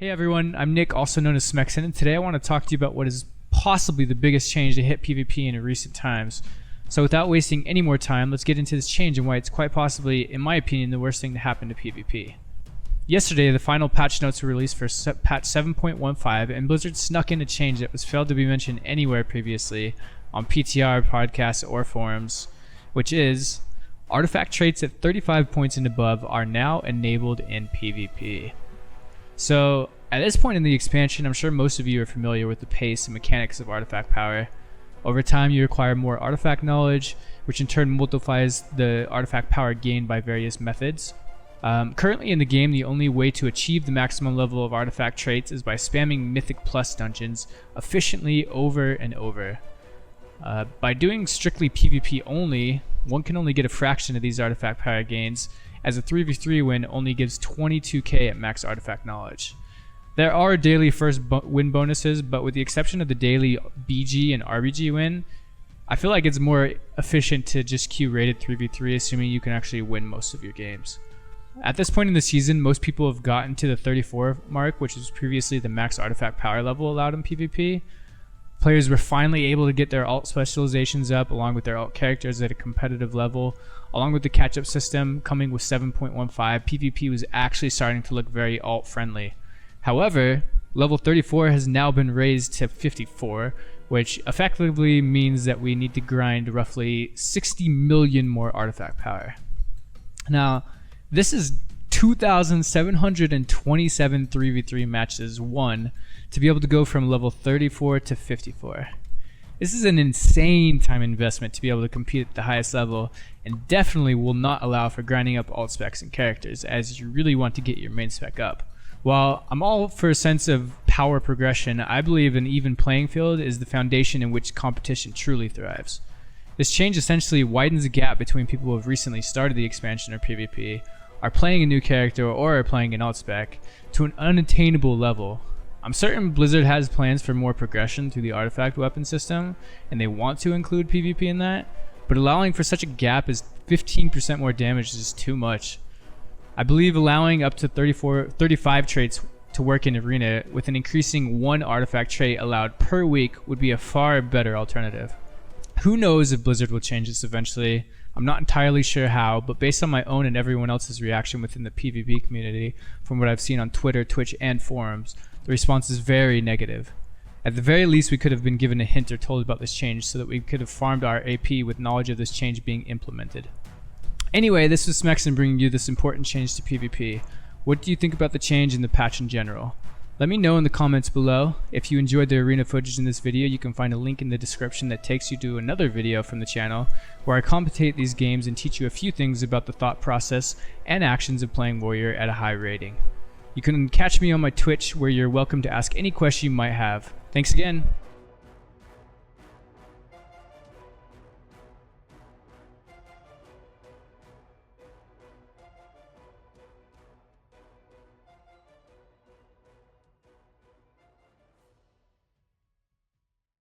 Hey everyone, I'm Nick, also known as Smexxin, and today I want to talk to you about what is possibly the biggest change to hit PvP in recent times. So without wasting any more time, let's get into this change and why it's quite possibly, in my opinion, the worst thing to happen to PvP. Yesterday, the final patch notes were released for patch 7.15, and Blizzard snuck in a change that was failed to be mentioned anywhere previously on PTR, podcasts, or forums, which is artifact traits at 35 points and above are now enabled in PvP. So at this point in the expansion, I'm sure most of you are familiar with the pace and mechanics of artifact power. Over time, you acquire more artifact knowledge, which in turn multiplies the artifact power gained by various methods. Currently in the game, the only way to achieve the maximum level of artifact traits is by spamming Mythic Plus dungeons efficiently over and over. By doing strictly PvP only, one can only get a fraction of these artifact power gains, as a 3v3 win only gives 22k at max artifact knowledge. There are daily first win bonuses, but with the exception of the daily BG and RBG win, I feel like it's more efficient to just queue rated 3v3, assuming you can actually win most of your games. At this point in the season, most people have gotten to the 34 mark, which was previously the max artifact power level allowed in PvP. Players were finally able to get their alt specializations up along with their alt characters at a competitive level. Along with the catch-up system coming with 7.15, PvP was actually starting to look very alt friendly. However, level 34 has now been raised to 54, which effectively means that we need to grind roughly 60 million more artifact power. Now, this is 2,727 3v3 matches won to be able to go from level 34 to 54. This is an insane time investment to be able to compete at the highest level, and definitely will not allow for grinding up alt specs and characters, as you really want to get your main spec up. While I'm all for a sense of power progression, I believe an even playing field is the foundation in which competition truly thrives. This change essentially widens the gap between people who have recently started the expansion or PvP, are playing a new character, or are playing an alt spec, to an unattainable level. I'm certain Blizzard has plans for more progression through the artifact weapon system, and they want to include PvP in that, but allowing for such a gap as 15% more damage is too much. I believe allowing up to 35 traits to work in Arena with an increasing one artifact trait allowed per week would be a far better alternative. Who knows if Blizzard will change this eventually? I'm not entirely sure how, but based on my own and everyone else's reaction within the PvP community, from what I've seen on Twitter, Twitch, and forums, the response is very negative. At the very least, we could have been given a hint or told about this change so that we could have farmed our AP with knowledge of this change being implemented. Anyway, this was Smexxin bringing you this important change to PvP. What do you think about the change and the patch in general? Let me know in the comments below. If you enjoyed the arena footage in this video, you can find a link in the description that takes you to another video from the channel where I commentate these games and teach you a few things about the thought process and actions of playing Warrior at a high rating. You can catch me on my Twitch, where you're welcome to ask any question you might have. Thanks again.